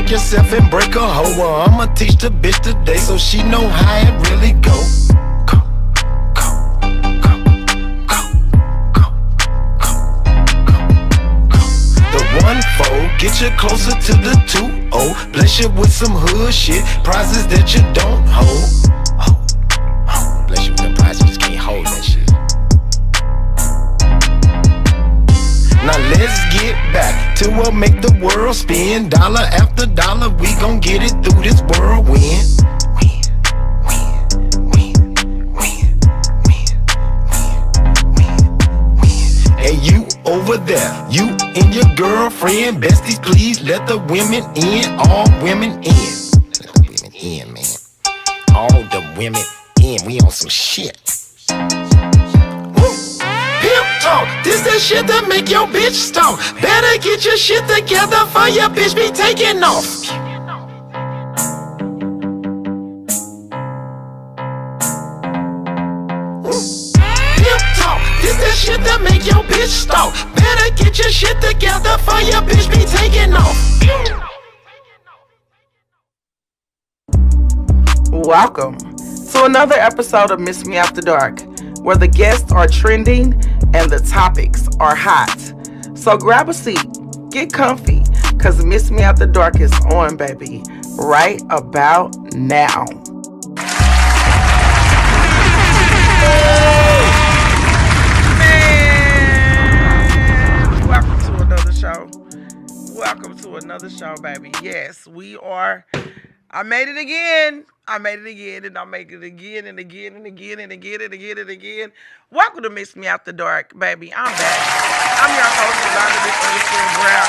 break yourself and break a hoe. Well, I'ma teach the bitch today so she know how it really go. Get you closer to the 2-0. Bless you with some hood shit, prizes that you don't hold. Bless you with them prizes, you just can't hold that shit. Now let's get back to what make the world spin. Dollar after dollar, we gon' get it through this whirlwind. Hey, you over there, you and your girlfriend, besties, please let the women in. All women in. Let the women in, man. All the women in. We on some shit. Woo. Pimp talk. This that shit that make your bitch stalk. Better get your shit together for your bitch be taking off. Shit that make your bitch stalk. Better get your shit together for your bitch be taking off. Welcome to another episode of Miss Me After Dark, where the guests are trending and the topics are hot. So grab a seat, get comfy, cause Miss Me After Dark is on, baby, right about now. Welcome to another show, baby. Yes, we are. I made it again. And I'll make it again and again and again and again and again and again. Welcome to Miss Me After Dark, baby. I'm back. I'm your host, Brown.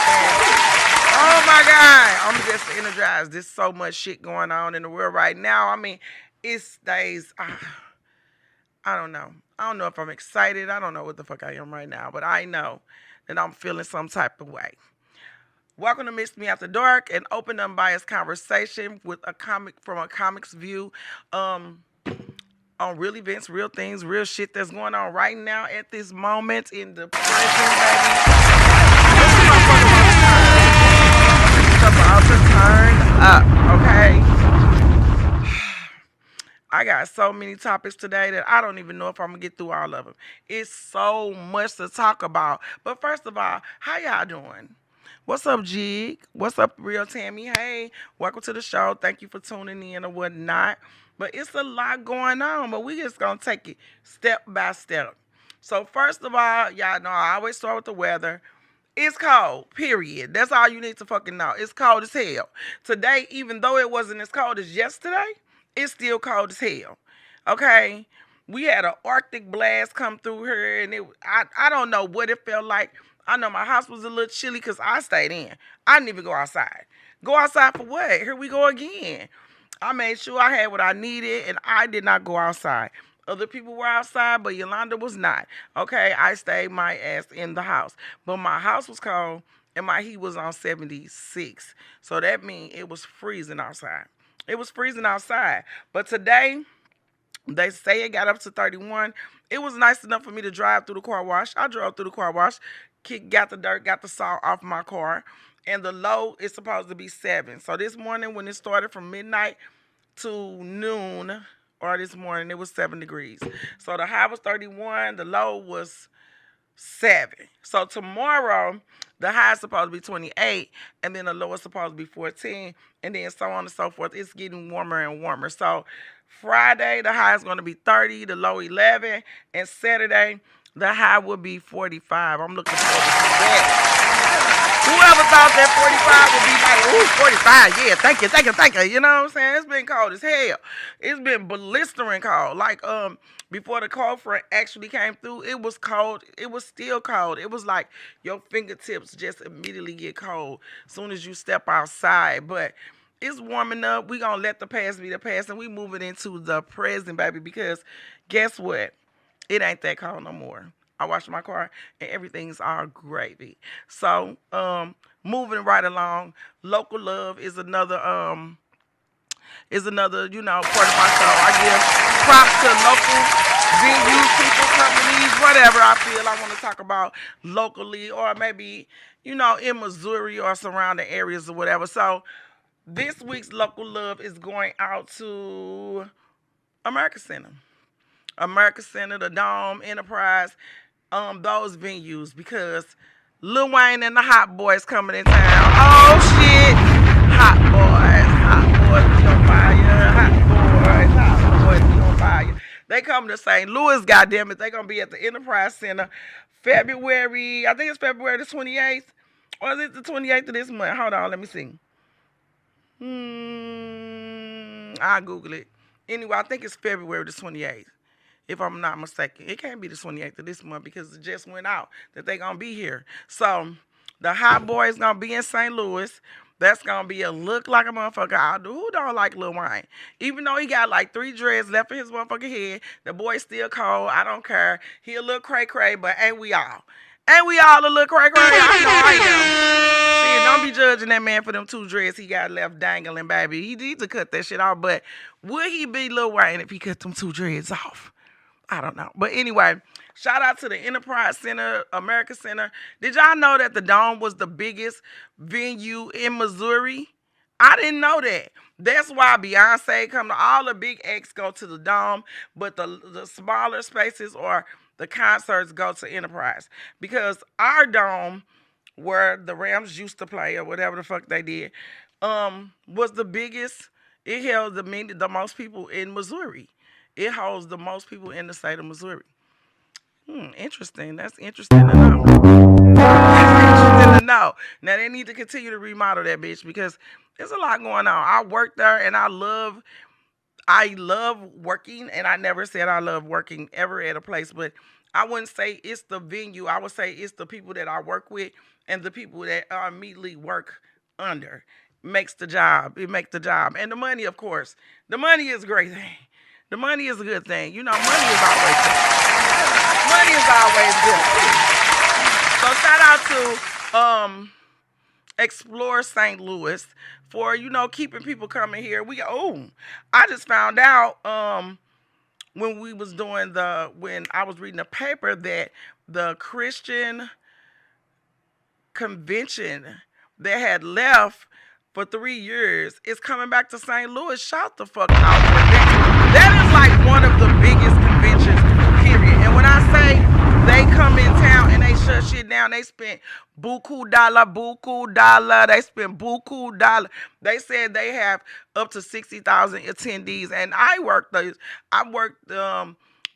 Oh my God. I'm just energized. There's so much shit going on in the world right now. I mean, it's days. I don't know. I don't know if I'm excited. I don't know what the fuck I am right now, but I know that I'm feeling some type of way. Welcome to Miss Me After Dark, an open, unbiased conversation with a comic from a comic's view on real events, real things, real shit that's going on right now at this moment in the present, baby. It's about to turn up, okay? I got so many topics today that I don't even know if I'm going to get through all of them. It's so much to talk about. But first of all, how y'all doing? What's up, Jig? What's up, Real Tammy? Hey, welcome to the show. Thank you for tuning in or whatnot. But it's a lot going on, but we just going to take it step by step. So first of all, y'all know I always start with the weather. It's cold, period. That's all you need to fucking know. It's cold as hell. Today, even though it wasn't as cold as yesterday, it's still cold as hell. Okay? We had an Arctic blast come through here, and I don't know what it felt like. I know my house was a little chilly because I stayed in. I didn't even go outside. Go outside for what? Here we go again. I made sure I had what I needed, and I did not go outside. Other people were outside, but Yolanda was not. Okay, I stayed my ass in the house. But my house was cold, and my heat was on 76. So that means it was freezing outside. It was freezing outside. But today, they say it got up to 31. It was nice enough for me to drive through the car wash. I drove through the car wash. Got the dirt, got the salt off my car, and the low is supposed to be 7. So this morning, when it started from midnight to noon, or this morning, it was 7 degrees. So the high was 31, the low was 7. So tomorrow, the high is supposed to be 28, and then the low is supposed to be 14, and then so on and so forth. It's getting warmer and warmer. So Friday, the high is going to be 30, the low 11, and Saturday, the high will be 45. I'm looking forward to that. Whoever thought that 45 would be like, ooh, 45, yeah, thank you. You know what I'm saying? It's been cold as hell. It's been blistering cold. Like, before the cold front actually came through, it was cold. It was still cold. It was like your fingertips just immediately get cold as soon as you step outside. But it's warming up. We gonna let the past be the past, and we moving into the present, baby, because guess what? It ain't that cold no more. I washed my car and everything's all gravy. So, moving right along, Local Love is another, part of my show. I give props to local venues, people, companies, whatever I feel I want to talk about locally, or maybe, in Missouri or surrounding areas or whatever. So, This week's local love is going out to America Center. America Center, the Dome, Enterprise, those venues, because Lil Wayne and the Hot Boys coming in town. Oh shit! Hot boys be on fire. Hot boys be on fire. They come to St. Louis, goddamn it. They gonna be at the Enterprise Center February, I think it's February the 28th. Or is it the 28th of this month? Hold on, let me see. I'll Google it. Anyway, I think it's February the 28th, if I'm not mistaken. It can't be the 28th of this month because it just went out that they going to be here. So, the Hot Boys going to be in St. Louis. That's going to be a look like a motherfucker. Who don't like Lil Wayne? Even though he got like 3 dreads left in his motherfucking head, the boy's still cold. I don't care. He a little cray-cray, but ain't we all? Ain't we all a little cray-cray? I know I am. Shit, don't be judging that man for them 2 dreads he got left dangling, baby. He needs to cut that shit off, but would he be Lil Wayne if he cut them 2 dreads off? I don't know. But anyway, shout out to the Enterprise Center, America Center. Did y'all know that the Dome was the biggest venue in Missouri? I didn't know that. That's why Beyonce come to all the big acts go to the Dome, but the smaller spaces or the concerts go to Enterprise. Because our Dome, where the Rams used to play or whatever the fuck they did, was the biggest. It held the most people in Missouri. It holds the most people in the state of Missouri. Interesting. That's interesting to know. That's interesting to know. Now, they need to continue to remodel that bitch because there's a lot going on. I work there and I love working, and I never said I love working ever at a place, but I wouldn't say it's the venue. I would say it's the people that I work with and the people that I immediately work under. Makes the job. It makes the job. And the money, of course. The money is a great thing. The money is a good thing. You know, money is always good. Money is always good. So shout out to Explore St. Louis for, keeping people coming here. I just found out when I was reading the paper that the Christian convention that had left for 3 years is coming back to St. Louis. Shout the fuck out for that. That is like one of the biggest conventions, period. And when I say they come in town and they shut shit down, they spent buku dollar. They spent buku dollar. They said they have up to 60,000 attendees. And I worked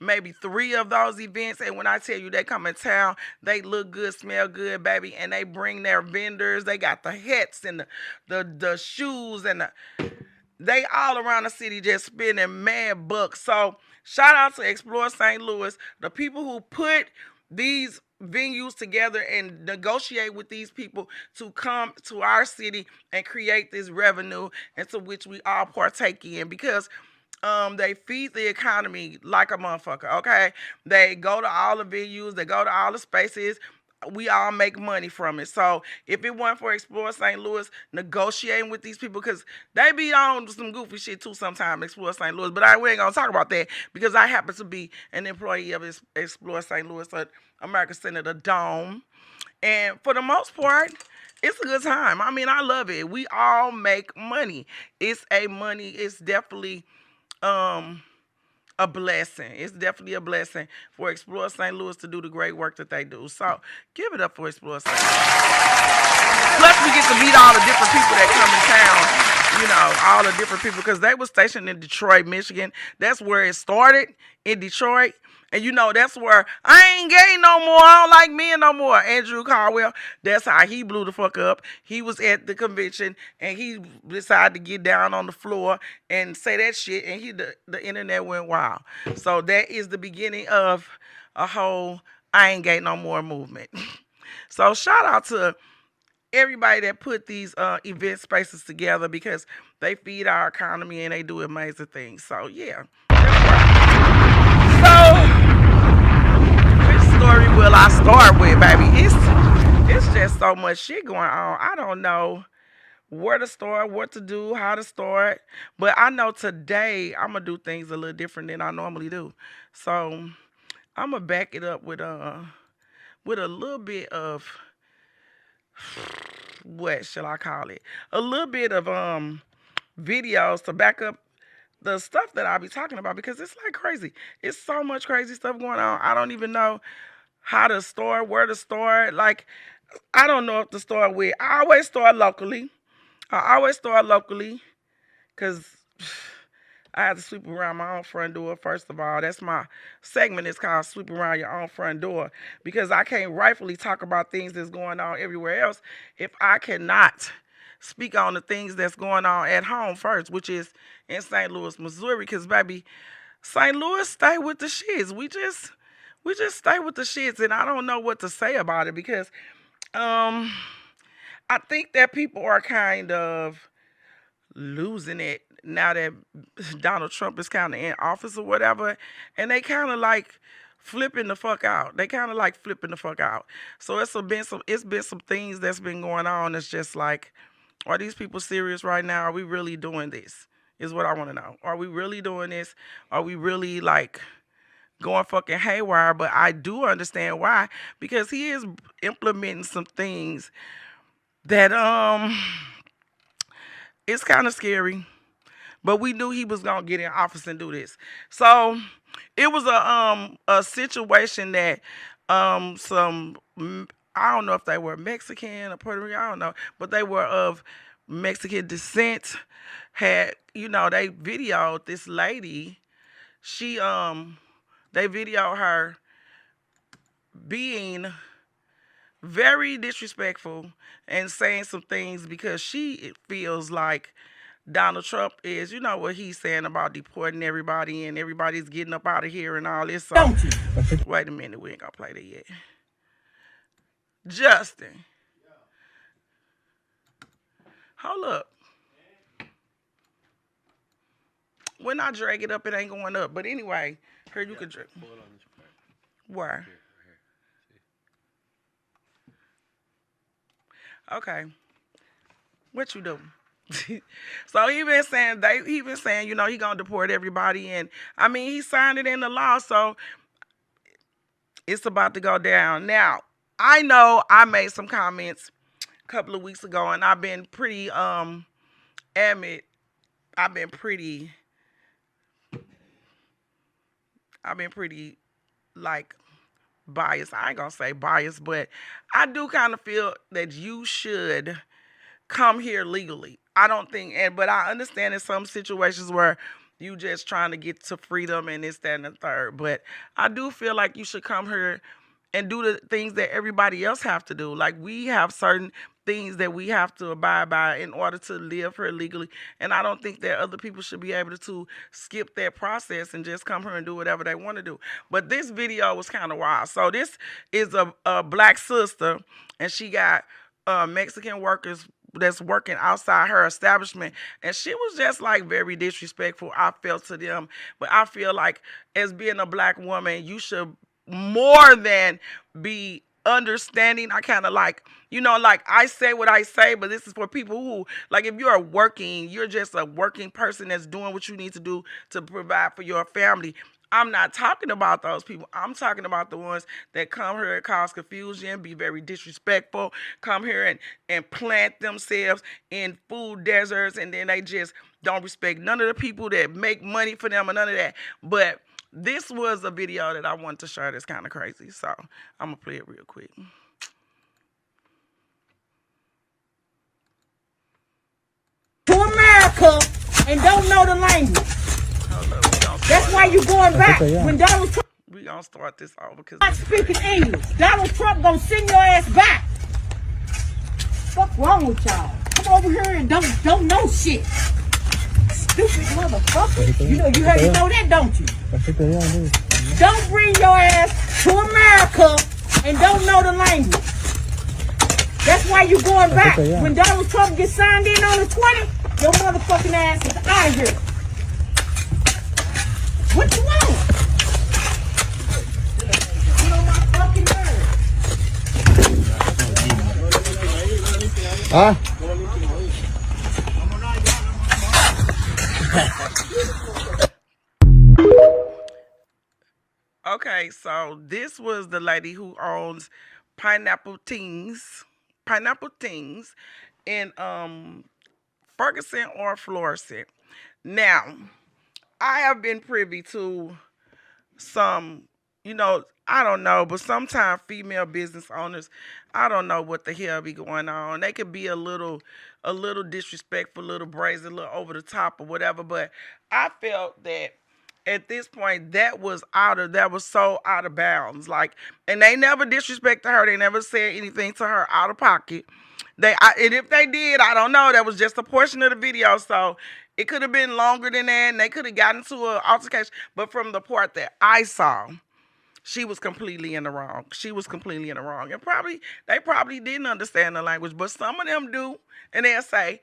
maybe 3 of those events, and when I tell you they come in town, they look good, smell good, baby, and they bring their vendors. They got the hats and the shoes, and they all around the city just spending mad bucks. So shout out to Explore St. Louis, the people who put these venues together and negotiate with these people to come to our city and create this revenue, into which we all partake in, because they feed the economy like a motherfucker, okay? They go to all the venues, they go to all the spaces. We all make money from it. So if it weren't for Explore St. Louis negotiating with these people, because they be on some goofy shit too sometimes, Explore St. Louis, but we ain't gonna talk about that because I happen to be an employee of Explore St. Louis at America Center, the Dome. And for the most part, it's a good time. I mean, I love it. We all make money. It's definitely a blessing. It's definitely a blessing for Explore St. Louis to do the great work that they do. So give it up for Explore St. Louis. Plus, we get to meet all the different people that come in town. All the different people, because they were stationed in Detroit, Michigan. That's where it started, in Detroit. And that's where I ain't gay no more. I don't like men no more. Andrew Caldwell, that's how he blew the fuck up. He was at the convention and he decided to get down on the floor and say that shit, and the internet went wild. So that is the beginning of a whole I ain't gay no more movement. So shout out to everybody that put these event spaces together, because they feed our economy and they do amazing things. So yeah. So, which story will I start with, baby? It's just so much shit going on. I don't know where to start, what to do, how to start. But I know today I'm going to do things a little different than I normally do. So, I'm going to back it up with a little bit of what shall I call it? A little bit of videos to back up the stuff that I be talking about, because it's like crazy. It's so much crazy stuff going on. I don't even know how to store, where to store. Like, I don't know if to store with. I always store locally. Because I have to sweep around my own front door, first of all. That's my segment. It's called Sweep Around Your Own Front Door, because I can't rightfully talk about things that's going on everywhere else if I cannot speak on the things that's going on at home first, which is in St. Louis, Missouri. Because, baby, St. Louis stay with the shits. We just stay with the shits, and I don't know what to say about it, because I think that people are kind of losing it now that Donald Trump is kind of in office or whatever, and they kind of like flipping the fuck out. So it's been some things that's been going on. It's just like, are these people serious right now? Are we really doing this? Is what I want to know. Are we really doing this? Are we really like going fucking haywire? But I do understand why, because he is implementing some things that it's kind of scary. But we knew he was gonna get in office and do this. So it was a situation that some, I don't know if they were Mexican or Puerto Rican, I don't know, but they were of Mexican descent. Had, they videoed this lady. They videoed her being very disrespectful and saying some things because she feels like Donald Trump is, what he's saying about deporting everybody and everybody's getting up out of here and all this. So, don't you? Wait a minute, we ain't gonna play that yet. Justin. Hold up. When I drag it up, it ain't going up. But anyway, here you can drag. Where? Okay. What you do? So he been saying he gonna deport everybody, and I mean he signed it in the law, so it's about to go down. Now, I know I made some comments a couple of weeks ago, and I've been pretty like biased. I ain't gonna say biased, but I do kind of feel that you should come here legally. I don't think, but I understand in some situations where you just trying to get to freedom and this, that, and the third. But I do feel like you should come here and do the things that everybody else have to do. Like, we have certain things that we have to abide by in order to live here legally. And I don't think that other people should be able to skip that process and just come here and do whatever they want to do. But this video was kind of wild. So this is a black sister, and she got Mexican workers that's working outside her establishment, and she was just like very disrespectful, I felt, to them. But I feel like, as being a black woman, you should more than be understanding. I kind of like, like, I say what I say, but this is for people who, like, if you're you're just a working person that's doing what you need to do to provide for your family. I'm not talking about those people. I'm talking about the ones that come here and cause confusion, be very disrespectful, come here and plant themselves in food deserts, and then they just don't respect none of the people that make money for them or none of that. But this was a video that I wanted to share that's kind of crazy, so I'm going to play it real quick. To America and don't know the language. That's why you going back. When Donald Trump, we gonna start this over because not speaking English. Donald Trump gonna send your ass back. What's wrong with y'all? Come over here and don't know shit. Stupid motherfucker. You know that, don't you? Don't bring your ass to America and don't know the language. That's why you going back. When Donald Trump gets signed in on the 20th, your motherfucking ass is out of here. What you want? Get on my fucking nerves. Huh? Okay, so this was the lady who owns Pineapple Teens. pineapple things in Ferguson or Florissant. Now, I have been privy to some, I don't know, but sometimes female business owners, I don't know what the hell be going on. They could be a little disrespectful, a little brazen, a little over the top or whatever, but I felt that at this point that was so out of bounds. Like, and they never disrespected her. They never said anything to her out of pocket. And if they did, I don't know. That was just a portion of the video, so it could have been longer than that, and they could have gotten into an altercation. But from the part that I saw, she was completely in the wrong. She was completely in the wrong. And they probably didn't understand the language, but some of them do. And they'll say,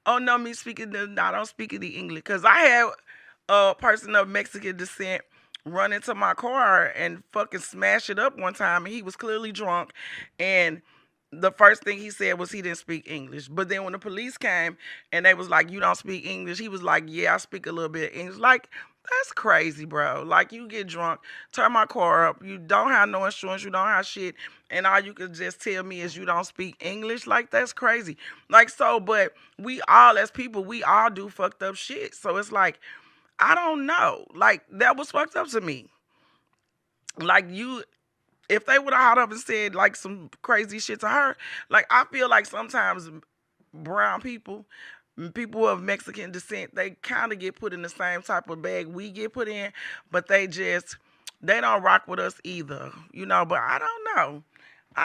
oh, no, I don't speak any English. Because I had a person of Mexican descent run into my car and fucking smash it up one time. And he was clearly drunk. And the first thing he said was he didn't speak English. But then when the police came and they was like, you don't speak English, he was like, yeah, I speak a little bit of English. Like, that's crazy, bro. Like, you get drunk, turn my car up, you don't have no insurance, you don't have shit, and all you can just tell me is you don't speak English. Like, that's crazy. Like, so, but we all, as people, we all do fucked up shit. So it's like, I don't know. Like, that was fucked up to me. Like, if they would have hot up and said, like, some crazy shit to her, like, I feel like sometimes brown people of Mexican descent, they kind of get put in the same type of bag we get put in, but they don't rock with us either, but I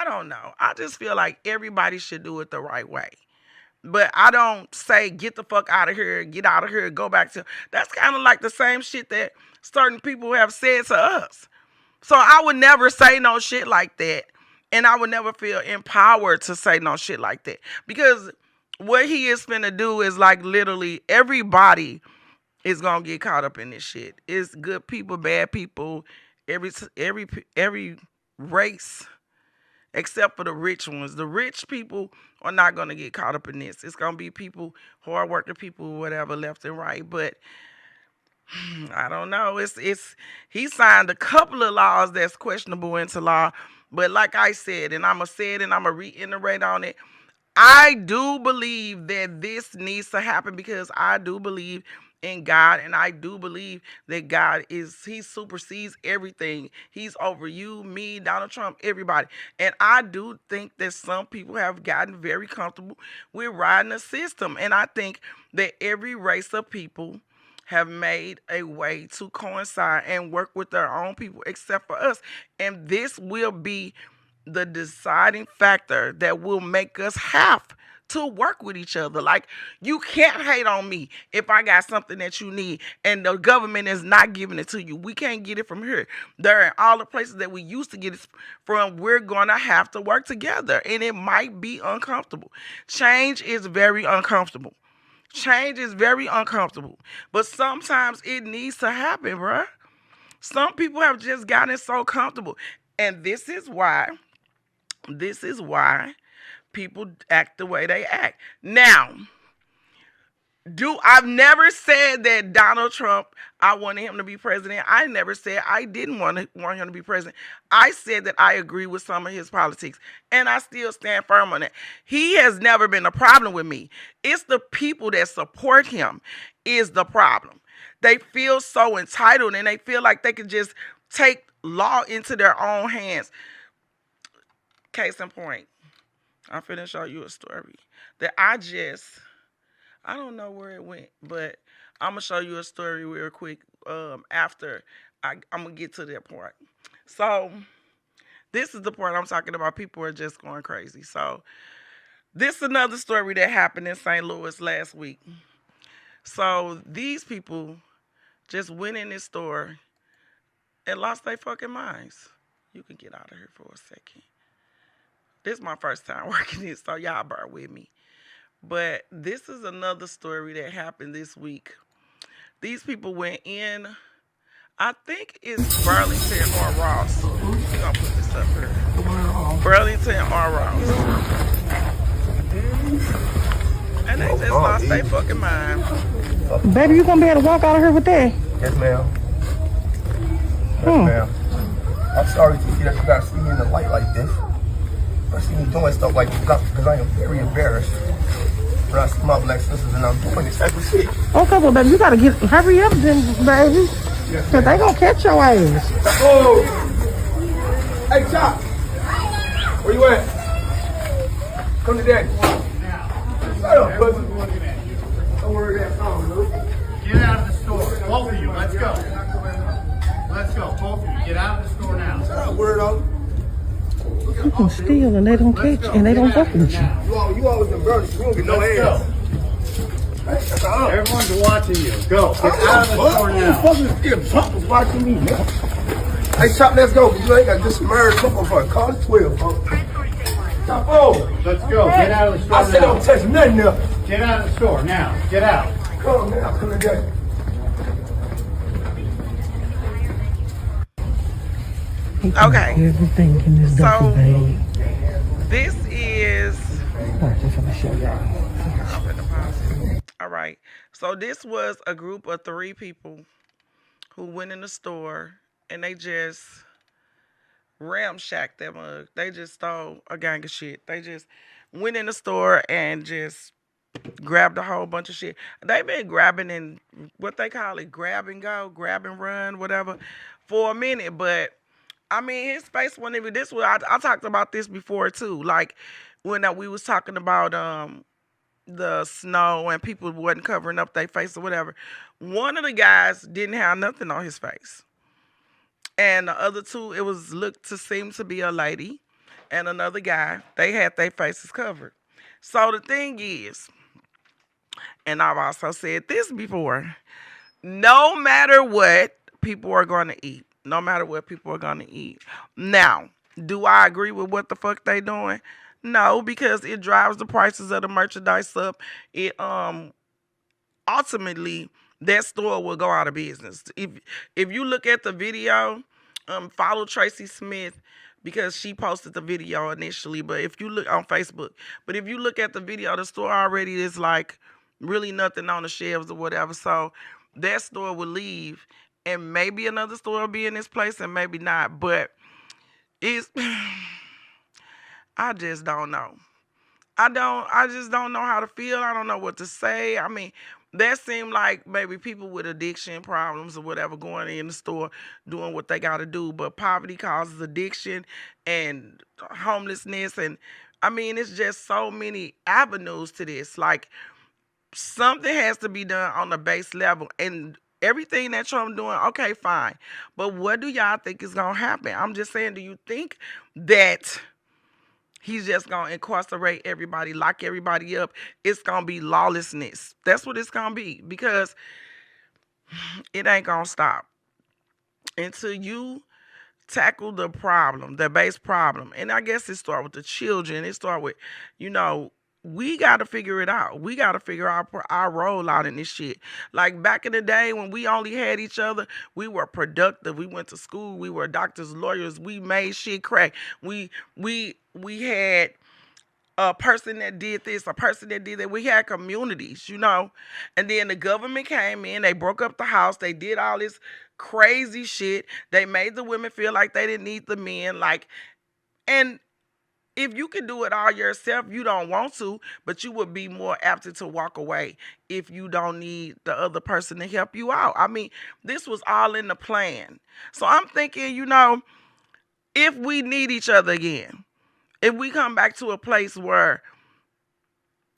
don't know. I just feel like everybody should do it the right way. But I don't say, get the fuck out of here, get out of here, go back to, that's kind of like the same shit that certain people have said to us. So I would never say no shit like that. And I would never feel empowered to say no shit like that. Because what he is finna do is, like, literally everybody is gonna get caught up in this shit. It's good people, bad people, every race, except for the rich ones. The rich people are not gonna get caught up in this. It's gonna be people, hard-working people, whatever, left and right. But I don't know. He signed a couple of laws that's questionable into law. But like I said, and I'm going to say it and I'm going to reiterate on it, I do believe that this needs to happen because I do believe in God, and I do believe that God he supersedes everything. He's over you, me, Donald Trump, everybody. And I do think that some people have gotten very comfortable with riding the system. And I think that every race of people have made a way to coincide and work with their own people except for us. And this will be the deciding factor that will make us have to work with each other. Like, you can't hate on me if I got something that you need and the government is not giving it to you. We can't get it from here. There are all the places that we used to get it from. We're going to have to work together, and it might be uncomfortable. Change is very uncomfortable. Change is very uncomfortable, but sometimes it needs to happen, bruh. Some people have just gotten so comfortable, and this is why people act the way they act. Now, I've never said that Donald Trump, I wanted him to be president. I never said I didn't want him to be president. I said that I agree with some of his politics, and I still stand firm on that. He has never been a problem with me. It's the people that support him is the problem. They feel so entitled, and they feel like they can just take law into their own hands. Case in point, I'm finna show you a story that I don't know where it went, but I'm going to show you a story real quick after I'm going to get to that part. So, this is the part I'm talking about. People are just going crazy. So, this is another story that happened in St. Louis last week. So, these people just went in this store and lost their fucking minds. You can get out of here for a second. This is my first time working this, so y'all bear with me. But this is another story that happened this week. These people went in, I think it's Burlington or Ross. We're going to put this up here. Burlington or Ross. And they just lost their fucking mind. Baby, you going to be able to walk out of here with that? Yes, ma'am. Yes, ma'am. I'm sorry to see that you got to see me in the light like this. I see me doing stuff like this because I am very embarrassed. When I see my black sisters and I'm doing this type of shit. Okay, well, baby, you gotta hurry up then, baby. Cause they gonna catch your ass. Oh! Hey, Chop! Where you at? Come to daddy. Shut up, pussy. Don't worry that song, dude. Get out of the store. Both of you, let's go. Let's go, both of you. Get out of the store now. Shut up, weirdo. You can steal and they don't catch and they don't fuck with you. You always embarrassed. You don't get no Let's ass. go. Hey, shut up. Everyone's watching you. Go. Get out of the store now. Chop is watching me, man. Hey, Chop, let's go. You ain't got this married couple for a call 12, folks. Chop, oh. Let's go. Get out of the store I said don't now. touch nothing now. Get out of the store now. Get out. Come on, now. Come to daddy. Okay. Everything in this duffel So- bag. This is Alright, just gonna show y'all. all right. So this was a group of 3 people who went in the store and they just ramshacked that mug. They just stole a gang of shit. They just went in the store and just grabbed a whole bunch of shit. They've been grabbing and what they call it, grab and go, grab and run, whatever, for a minute. But I mean, his face wasn't even this way. I talked about this before too. Like when we was talking about the snow and people wasn't covering up their face or whatever. One of the guys didn't have nothing on his face. And the other 2, it was seemed to be a lady and another guy. They had their faces covered. So the thing is, and I've also said this before, no matter what, people are going to eat. No matter what, people are going to eat. Now, do I agree with what the fuck they doing? No, because it drives the prices of the merchandise up. It ultimately that store will go out of business. If you look at the video, follow Tracy Smith because she posted the video initially. But if you look on Facebook, but if you look at the video, the store already is like really nothing on the shelves or whatever. So that store will leave, and maybe another store will be in this place, and maybe not. But it's I just don't know. I just don't know how to feel. I don't know what to say. I mean, that seemed like maybe people with addiction problems or whatever going in the store doing what they got to do. But poverty causes addiction and homelessness. And I mean, it's just so many avenues to this. Like something has to be done on the base level. And everything that Trump doing, okay, fine. But what do y'all think is going to happen? I'm just saying, do you think that he's just going to incarcerate everybody, lock everybody up? It's going to be lawlessness. That's what it's going to be, because it ain't going to stop until you tackle the problem, the base problem. And I guess it starts with the children. It starts with, we got to figure it out. We got to figure out our role out in this shit. Like back in the day when we only had each other, we were productive. We went to school. We were doctors, lawyers. We made shit crack. We had a person that did this, a person that did that. We had communities, And then the government came in. They broke up the house. They did all this crazy shit. They made the women feel like they didn't need the men. And if you can do it all yourself, you don't want to, but you would be more apt to walk away if you don't need the other person to help you out. I mean, this was all in the plan. So I'm thinking, if we need each other again, if we come back to a place where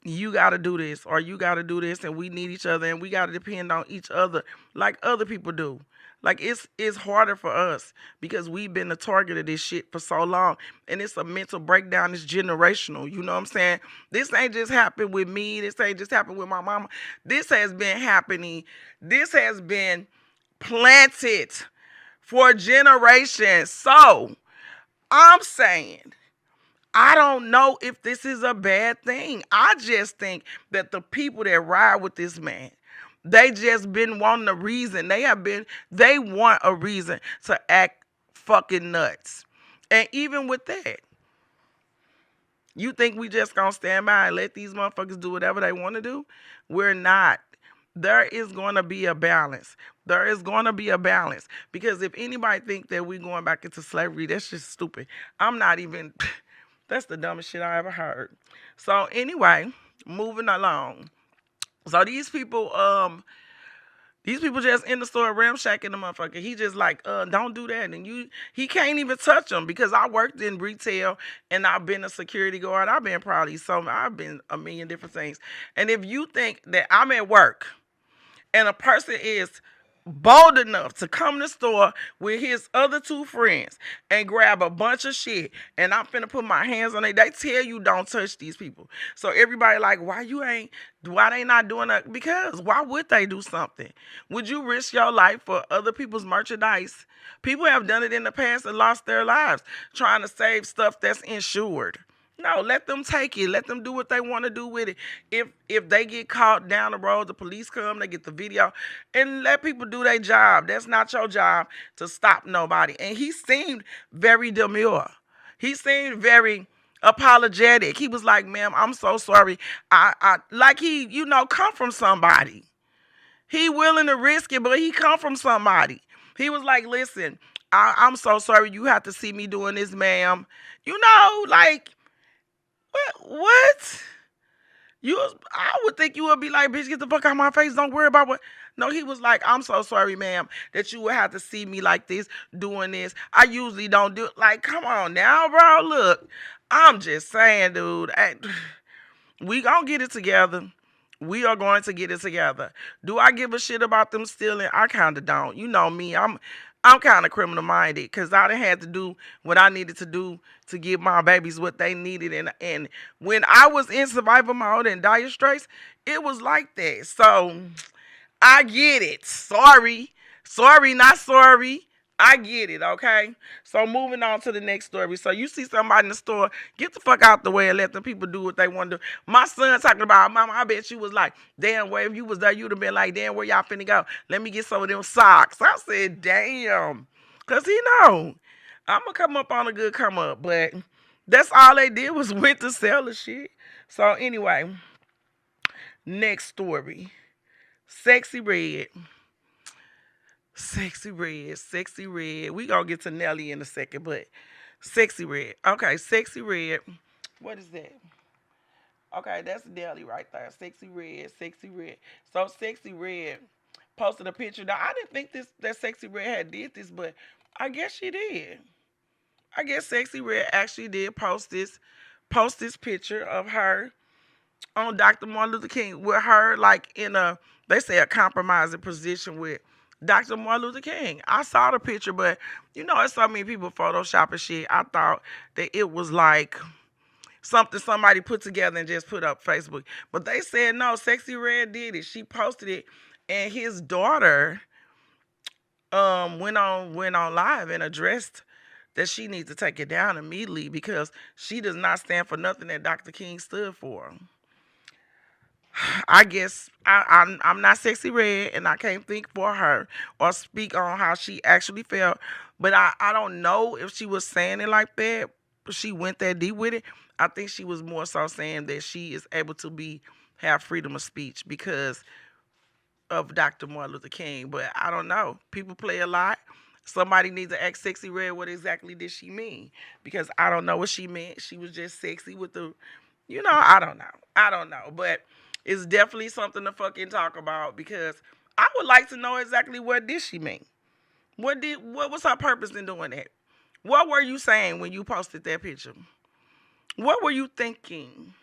you got to do this or you got to do this and we need each other and we got to depend on each other like other people do. Like it's harder for us because we've been the target of this shit for so long, and it's a mental breakdown. It's generational. You know what I'm saying? This ain't just happened with me. This ain't just happened with my mama. This has been happening. This has been planted for generations. So I'm saying, I don't know if this is a bad thing. I just think that the people that ride with this man, they just been wanting a reason. They want a reason to act fucking nuts. And even with that, you think we just gonna stand by and let these motherfuckers do whatever they want to do? We're not. There is going to be a balance. There is going to be a balance. Because if anybody think that we're going back into slavery, that's just stupid. That's the dumbest shit I ever heard. So anyway, moving along. So these people just in the store ramshacking the motherfucker. He just like, don't do that. And he can't even touch them because I worked in retail and I've been a security guard. I've been a million different things. And if you think that I'm at work and a person is bold enough to come to the store with his other two friends and grab a bunch of shit and I'm finna put my hands on it, they tell you don't touch these people. So everybody like, why they not doing that? Because why would they do something? Would you risk your life for other people's merchandise? People have done it in the past and lost their lives trying to save stuff that's insured. No, let them take it. Let them do what they want to do with it. If they get caught down the road, the police come, they get the video, and let people do their job. That's not your job to stop nobody. And he seemed very demure. He seemed very apologetic. He was like, ma'am, I'm so sorry. I like he, come from somebody. He willing to risk it, but he come from somebody. He was like, listen, I'm so sorry you have to see me doing this, ma'am. Like, what? I would think you would be like, bitch, get the fuck out of my face. Don't worry about what. No, he was like, I'm so sorry, ma'am, that you would have to see me like this, doing this. I usually don't do it. Like, come on now, bro. Look, I'm just saying, dude. We gonna get it together. We are going to get it together. Do I give a shit about them stealing? I kind of don't. You know me. I'm kind of criminal minded because I done had to do what I needed to do to give my babies what they needed. And when I was in survival mode and dire straits, it was like that. So I get it. Sorry, not sorry. I get it, okay? So moving on to the next story. So you see somebody in the store, get the fuck out the way and let the people do what they want to do. My son talking about, mama, I bet you was like, damn, well, if you was there, you'd have been like, damn, where y'all finna go? Let me get some of them socks. I said, damn. Because he know. I'm going to come up on a good come up. But that's all they did was went to sell the shit. So anyway, next story. Sexy Red. Sexy Red. We gonna get to Nelly in a second, but Sexy Red. Okay, Sexy Red. What is that? Okay, that's Nelly right there. Sexy Red. So Sexy Red posted a picture. Now I didn't think that Sexy Red had did this, but I guess she did. I guess Sexy Red actually did post this picture of her on Dr. Martin Luther King with her like in they say a compromising position with Dr. Martin Luther King. I saw the picture, but it's so many people photoshopping shit. I thought that it was like something somebody put together and just put up Facebook. But they said no, Sexy Red did it. She posted it, and his daughter went on live and addressed that she needs to take it down immediately because she does not stand for nothing that Dr. King stood for. I guess I'm not Sexy Red, and I can't think for her or speak on how she actually felt. But I don't know if she was saying it like that. She went that deep with it. I think she was more so saying that she is able to have freedom of speech because of Dr. Martin Luther King. But I don't know. People play a lot. Somebody needs to ask Sexy Red what exactly did she mean, because I don't know what she meant. She was just sexy with the, I don't know. But it's definitely something to fucking talk about because I would like to know exactly what did she mean. What was her purpose in doing that? What were you saying when you posted that picture? What were you thinking?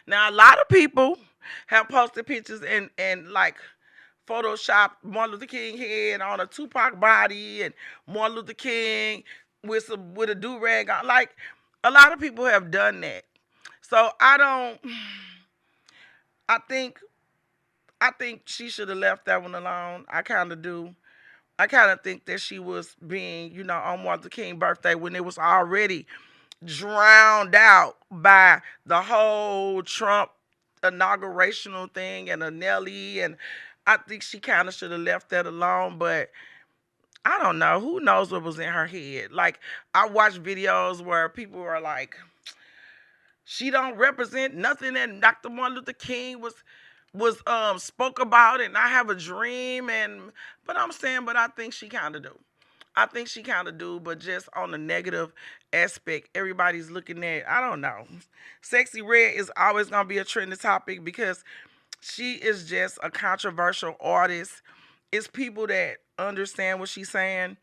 Now, a lot of people have posted pictures and like Photoshop Martin Luther King head on a Tupac body and Martin Luther King with a do-rag on. Like, a lot of people have done that. So I think she should have left that one alone. I kind of do. I kind of think that she was being, on Martin Luther King's birthday when it was already drowned out by the whole Trump inaugurational thing and a Nelly, and I think she kind of should have left that alone. But I don't know. Who knows what was in her head? Like, I watched videos where people were like, she don't represent nothing that Dr. Martin Luther King was spoke about, and I have a dream, but I think she kind of do. I think she kind of do, but just on the negative aspect, everybody's looking at, I don't know. Sexy Red is always going to be a trending topic because she is just a controversial artist. It's people that understand what she's saying,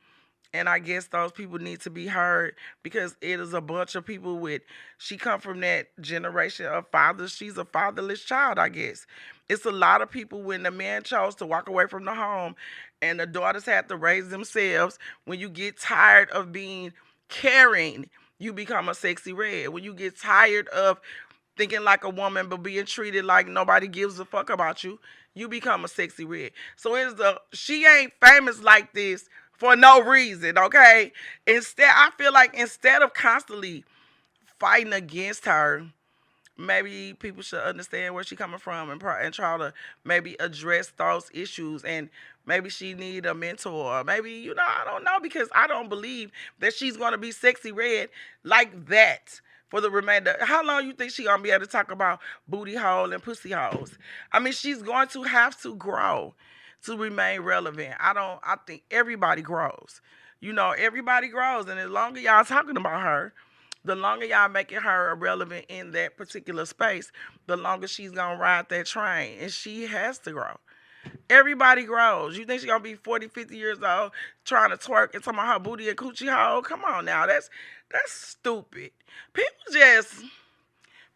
and I guess those people need to be heard because it is a bunch of people with, she come from that generation of fathers. She's a fatherless child, I guess. It's a lot of people when the man chose to walk away from the home and the daughters had to raise themselves. When you get tired of being caring, you become a sexy red. When you get tired of thinking like a woman but being treated like nobody gives a fuck about you, you become a sexy red. So she ain't famous like this for no reason, okay? Instead, I feel like instead of constantly fighting against her, maybe people should understand where she's coming from and try to maybe address those issues. And maybe she need a mentor. Maybe, I don't know, because I don't believe that she's going to be sexy red like that for the remainder. How long you think she going to be able to talk about booty hole and pussy holes? I mean, she's going to have to grow to remain relevant. I think everybody grows. Everybody grows. And as long as y'all talking about her, the longer y'all making her irrelevant in that particular space, the longer she's going to ride that train. And she has to grow. Everybody grows. You think she's going to be 40, 50 years old trying to twerk and talking about her booty and coochie hole? Come on now. That's stupid.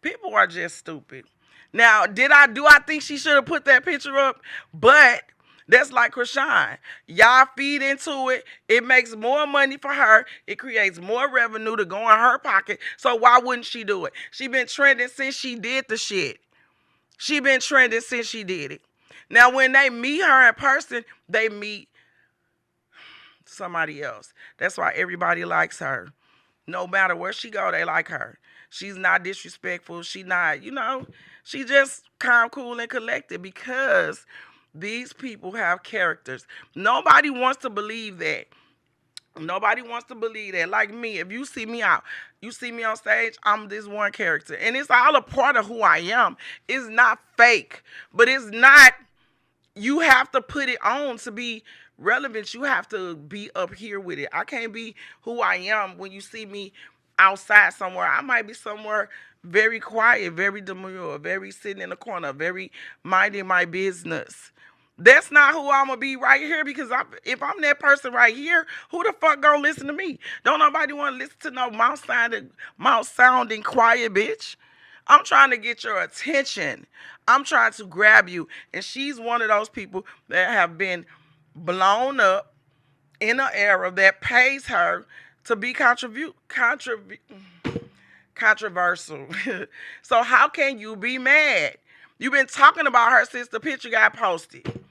People are just stupid. Now, do I think she should have put that picture up? But that's like Chrisean. Y'all feed into it. It makes more money for her. It creates more revenue to go in her pocket. So why wouldn't she do it? She been trending since she did the shit. She been trending since she did it. Now, when they meet her in person, they meet somebody else. That's why everybody likes her. No matter where she go, they like her. She's not disrespectful. She not, she just calm, cool, and collected because these people have characters. Nobody wants to believe that. Nobody wants to believe that. Like me, if you see me out, you see me on stage, I'm this one character. And it's all a part of who I am. It's not fake. But it's not, you have to put it on to be relevant. You have to be up here with it. I can't be who I am when you see me outside somewhere. I might be somewhere very quiet, very demure, very sitting in the corner, very minding my business. That's not who I'm going to be right here, because if I'm that person right here, who the fuck gonna listen to me? Don't nobody want to listen to no mouth-sounding quiet bitch. I'm trying to get your attention. I'm trying to grab you. And she's one of those people that have been blown up in an era that pays her to be controversial. So how can you be mad? You've been talking about her since the picture got posted.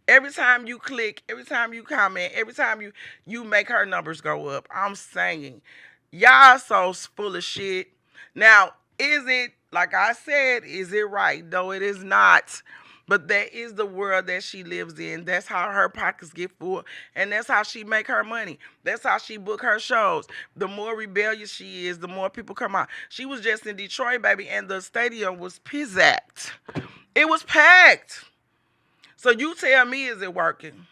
Every time you click, every time you comment, every time you make her numbers go up. I'm saying, y'all so full of shit. Now, is it, like I said, is it right? No, it is not. But that is the world that she lives in. That's how her pockets get full. And that's how she make her money. That's how she book her shows. The more rebellious she is, the more people come out. She was just in Detroit, baby, and the stadium was pizzazed. It was packed. So you tell me, is it working?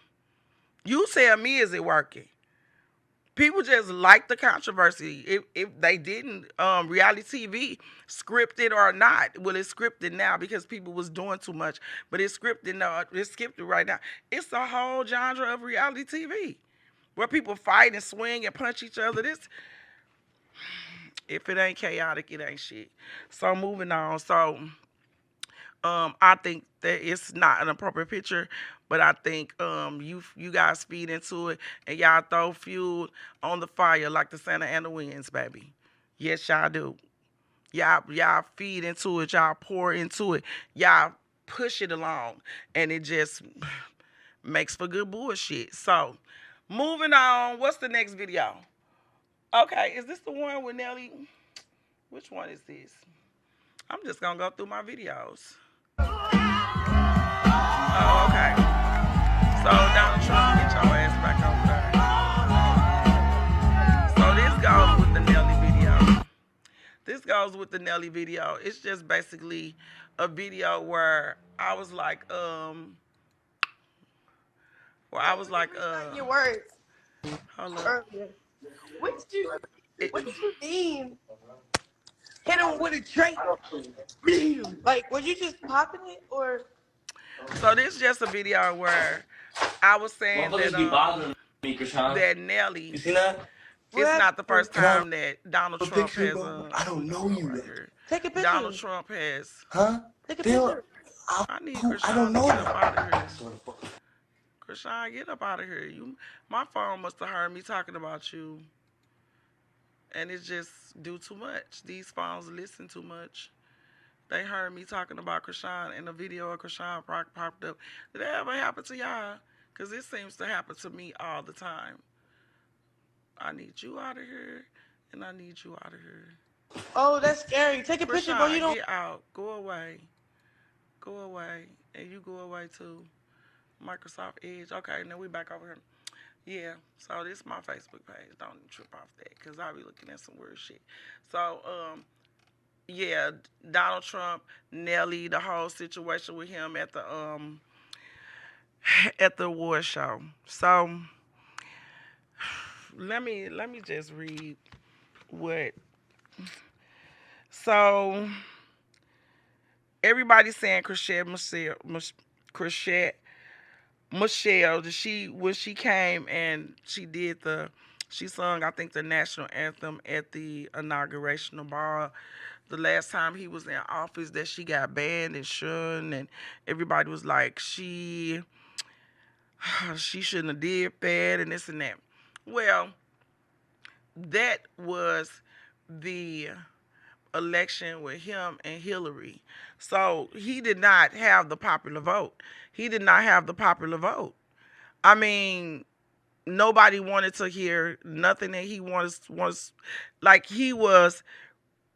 You tell me, is it working? People just like the controversy. If they didn't, reality TV, scripted or not. Well, it's scripted now because people was doing too much. But it's scripted now. It's scripted right now. It's a whole genre of reality TV where people fight and swing and punch each other. If it ain't chaotic, it ain't shit. So moving on. So I think that it's not an appropriate picture, but I think you guys feed into it and y'all throw fuel on the fire like the Santa and the winds, baby. Yes, y'all do. Y'all feed into it. Y'all pour into it. Y'all push it along, and it just makes for good bullshit. So, moving on. What's the next video? Okay, is this the one with Nelly? Which one is this? I'm just gonna go through my videos. Oh, okay. So Donald Trump, get your ass back over there. So this goes with the Nelly video. This goes with the Nelly video. It's just basically a video where I was like, your words. Hold up. earlier. What did you It, what did you mean? Hit him with a drink. Like, was you just popping it or so this is just a video where I was saying that Motherfuckers be bothering me, Krishan. that You Nelly, seen that? what it's not the happened? first Can I have time that Donald a Trump picture, has bro? I let don't me know go you right yet. here. Take a Donald picture. Trump has. Huh? Take a Damn, picture. I need I don't Krishan to know get you. up out of I here. swear to fuck. Krishan, get up out of here. My phone must have heard me talking about you, and it just do too much. These phones listen too much. They heard me talking about Krishan, and the video of Krishan popped up. Did that ever happen to y'all? Because it seems to happen to me all the time. I need you out of here, and I need you out of here. Oh, that's scary. Take a picture, bro. You Krishan, don't. get out. Go away. Go away. And you go away too. Microsoft Edge. Okay, now we back over here. Yeah, so this is my Facebook page. Don't even trip off that, because I be looking at some weird shit. So, yeah, Donald Trump, Nelly, the whole situation with him at the award show. So let me just read what. So everybody's saying Chrisette Michelle, when she came and she sung, I think, the national anthem at the inauguration ball. The last time he was in office, that she got banned and shunned, and everybody was like, she shouldn't have did that and this and that. Well, that was the election with him and Hillary. So he did not have the popular vote. He did not have the popular vote. I mean, nobody wanted to hear nothing that he was like he was.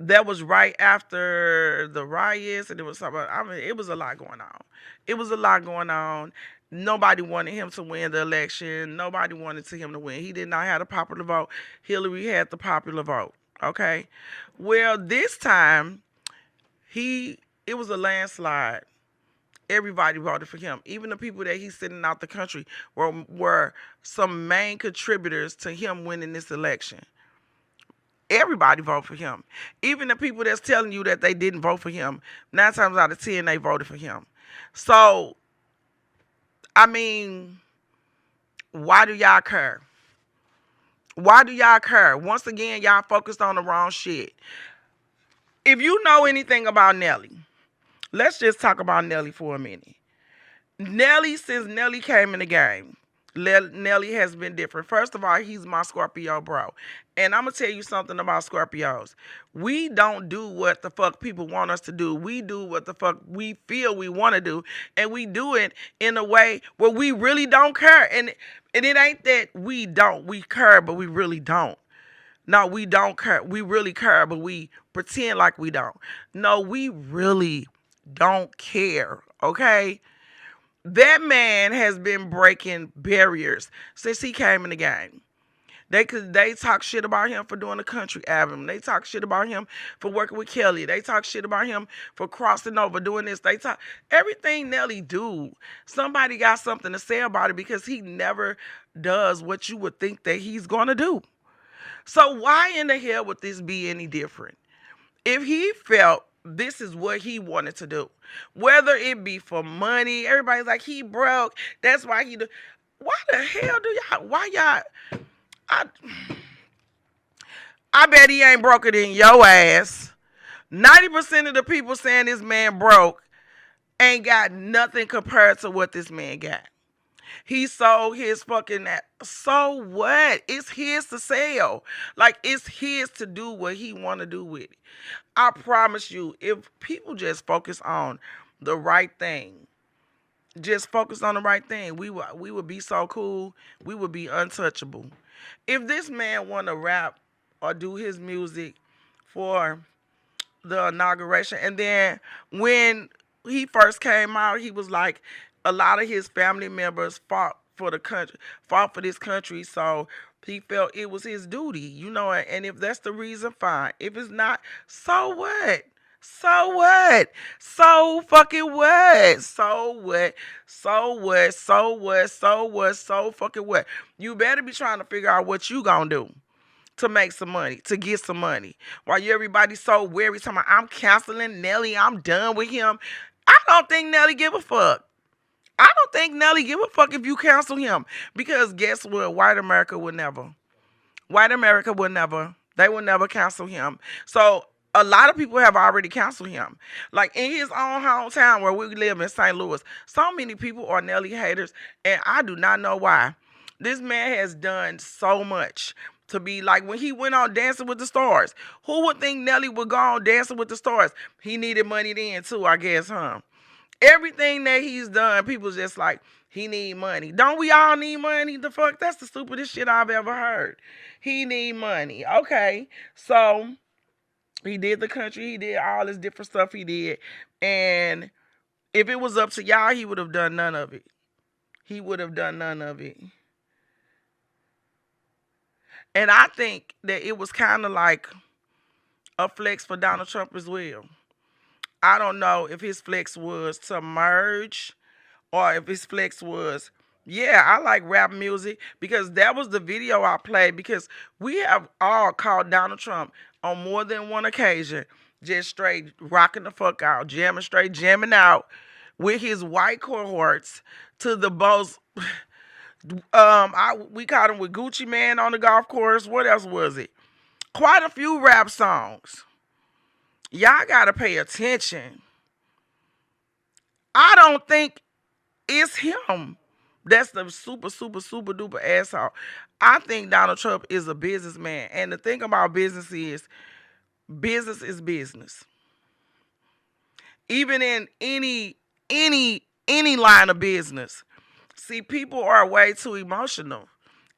That was right after the riots, and it was something. I mean, it was a lot going on. It was a lot going on. Nobody wanted him to win the election. Nobody wanted him to win. He did not have the popular vote. Hillary had the popular vote. Okay. Well, this time it was a landslide. Everybody voted for him. Even the people that he's sending out the country were some main contributors to him winning this election. Everybody voted for him. Even the people that's telling you that they didn't vote for him, 9 times out of 10, they voted for him. So, I mean, why do y'all care? Why do y'all care? Once again, y'all focused on the wrong shit. If you know anything about Nelly, let's just talk about Nelly for a minute. Nelly, since Nelly came in the game, Nelly has been different. First of all, he's my Scorpio bro. And I'm going to tell you something about Scorpios. We don't do what the fuck people want us to do. We do what the fuck we feel we want to do. And we do it in a way where we really don't care. And it ain't that we don't. We care, but we really don't. No, we don't care. We really care, but we pretend like we don't. No, we really don't care, okay? That man has been breaking barriers since he came in the game. They talk shit about him for doing a country album. They talk shit about him for working with Kelly. They talk shit about him for crossing over, doing this. They talk everything Nelly do. Somebody got something to say about it, because he never does what you would think that he's gonna do. So why in the hell would this be any different? If he felt this is what he wanted to do, whether it be for money, everybody's like, he broke, that's why he do. Why the hell do y'all, why y'all, I bet he ain't broke it in your ass. 90% of the people saying this man broke ain't got nothing compared to what this man got. He sold his fucking, so what? It's his to sell. Like, it's his to do what he want to do with it. I promise you, if people just focus on the right thing, just focus on the right thing, we would be so cool. We would be untouchable. If this man want to rap or do his music for the inauguration, and then when he first came out, he was like, a lot of his family members fought for this country, so he felt it was his duty, and if that's the reason, fine. If it's not, so what? So what? So fucking what? So what? So what? So what? So what? So fucking what? You better be trying to figure out what you gonna do to make some money, to get some money. While everybody's so weary, talking about, I'm canceling Nelly, I'm done with him. I don't think Nelly give a fuck. I don't think Nelly give a fuck if you cancel him. Because guess what? White America would never. White America would never. They will never cancel him. So a lot of people have already canceled him. Like in his own hometown where we live in St. Louis, so many people are Nelly haters, and I do not know why. This man has done so much to be like when he went on Dancing with the Stars. Who would think Nelly would go on Dancing with the Stars? He needed money then too, I guess, huh? Everything that he's done, people just like, he need money. Don't we all need money? The fuck? That's the stupidest shit I've ever heard. He need money. Okay, so he did the country. He did all this different stuff he did. And if it was up to y'all, he would have done none of it. He would have done none of it. And I think that it was kind of like a flex for Donald Trump as well. I don't know if his flex was to merge or if his flex was, yeah, I like rap music, because that was the video I played, because we have all called Donald Trump on more than one occasion, just straight rocking the fuck out, jamming out with his white cohorts to the most, we caught him with Gucci Mane on the golf course. What else was it? Quite a few rap songs. Y'all gotta pay attention. I don't think it's him that's the super duper asshole. I think Donald Trump is a businessman. And the thing about business is business. Even in any line of business. See, people are way too emotional.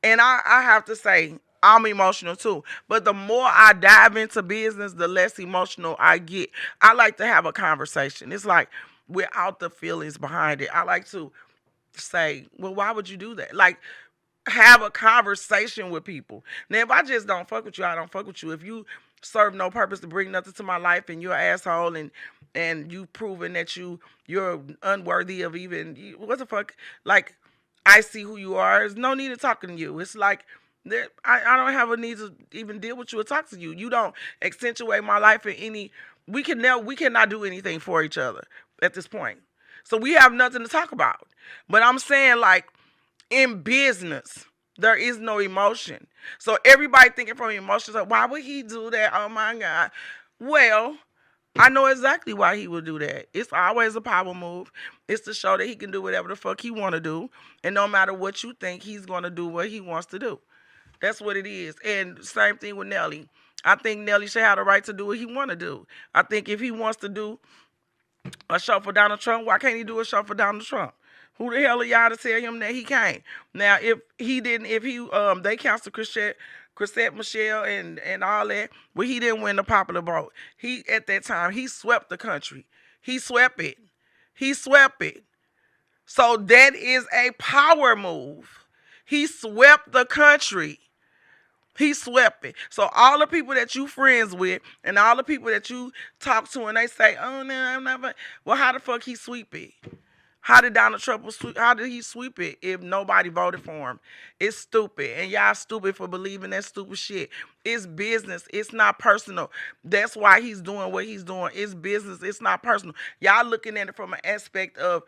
And I have to say, I'm emotional too. But the more I dive into business, the less emotional I get. I like to have a conversation. It's like without the feelings behind it. I like to say, well, why would you do that? Like, have a conversation with people. Now, if I just don't fuck with you, I don't fuck with you. If you serve no purpose to bring nothing to my life and you're an asshole and you proven that you're unworthy of even, what the fuck? Like, I see who you are. There's no need of talking to you. It's like, I don't have a need to even deal with you or talk to you. You don't accentuate my life in any, we cannot do anything for each other at this point. So we have nothing to talk about. But I'm saying, like, in business, there is no emotion. So everybody thinking from emotions, like, why would he do that? Oh my God. Well, I know exactly why he would do that. It's always a power move. It's to show that he can do whatever the fuck he want to do. And no matter what you think, he's going to do what he wants to do. That's what it is. And same thing with Nelly. I think Nelly should have the right to do what he want to do. I think if he wants to do a show for Donald Trump, why can't he do a show for Donald Trump? Who the hell are y'all to tell him that he can't? Now, if they canceled Chrisette Michelle and all that, but he didn't win the popular vote. At that time, he swept the country. He swept it. So that is a power move. He swept the country. He swept it. So all the people that you friends with and all the people that you talk to and they say, oh, no, I'm never. Well, how the fuck he sweep it? How did Donald Trump how did he sweep it if nobody voted for him? It's stupid. And y'all stupid for believing that stupid shit. It's business. It's not personal. That's why he's doing what he's doing. It's business. It's not personal. Y'all looking at it from an aspect of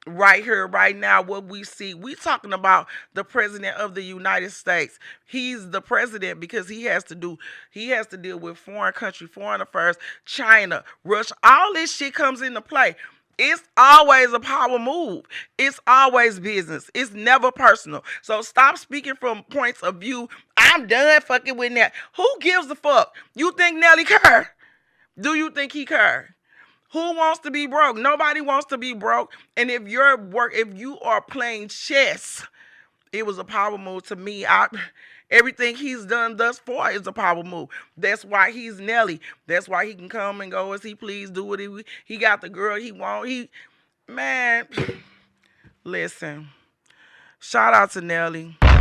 right here, right now, what we see. We talking about the president of the United States. He's the president because he has to deal with foreign country, foreign affairs, China, Russia. All this shit comes into play. It's always a power move. It's always business. It's never personal. So stop speaking from points of view. I'm done fucking with that. Who gives a fuck? You think Nelly care? Do you think he care? Who wants to be broke? Nobody wants to be broke. And if you are playing chess, it was a power move to me. Everything he's done thus far is a power move. That's why he's Nelly. That's why he can come and go as he please, do what he got the girl he want. Man, listen. Shout out to Nelly. Most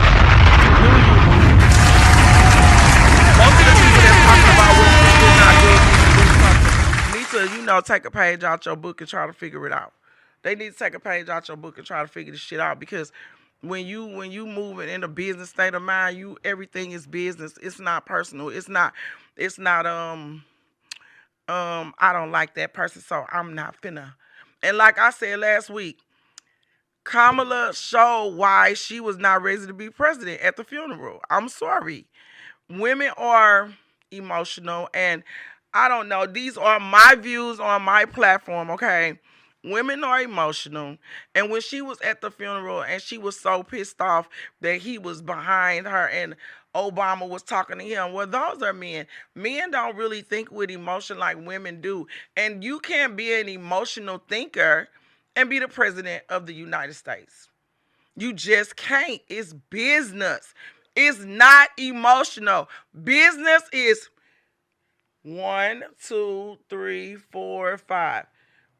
of the people that's talking about what he did not do, need to, take a page out your book and try to figure it out. They need to take a page out your book and try to figure this shit out, because when you moving in a business state of mind, everything is business. It's not personal. It's not I don't like that person, so I'm not finna. And like I said last week, Kamala showed why she was not ready to be president at the funeral. I'm sorry. Women are emotional, and I don't know. These are my views on my platform, okay? Women are emotional, and when she was at the funeral and she was so pissed off that he was behind her and Obama was talking to him, well, those are men. Men don't really think with emotion like women do, and you can't be an emotional thinker and be the president of the United States. You just can't. It's business. It's not emotional. Business is 1, 2, 3, 4, 5.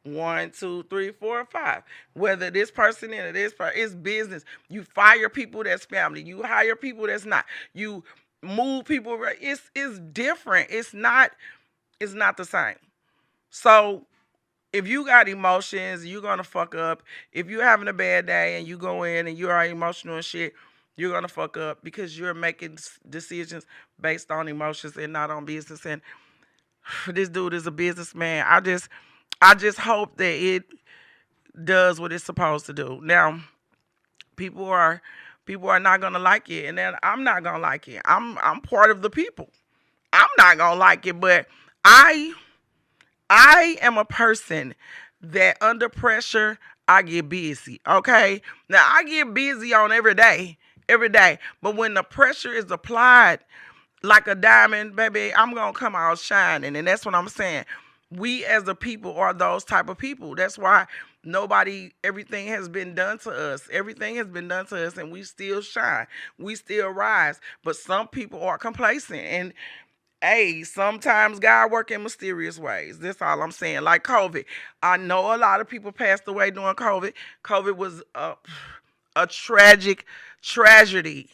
1, 2, 3, 4, 5. Whether this person in or this person, it's business. You fire people that's family. You hire people that's not. You move people. It's different. It's not the same. So if you got emotions, you're gonna fuck up. If you're having a bad day and you go in and you are emotional and shit, you're gonna fuck up because you're making decisions based on emotions and not on business. And this dude is a businessman. I just hope that it does what it's supposed to do. Now, people are not gonna like it, and then I'm not gonna like it. I'm part of the people. I'm not gonna like it, but I am a person that under pressure, I get busy, okay? Now, I get busy on every day. But when the pressure is applied like a diamond, baby, I'm going to come out shining. And that's what I'm saying. We as a people are those type of people. That's why everything has been done to us. Everything has been done to us, and we still shine. We still rise. But some people are complacent, and hey, sometimes God work in mysterious ways. That's all I'm saying. Like COVID. I know a lot of people passed away during COVID. COVID was a tragic tragedy.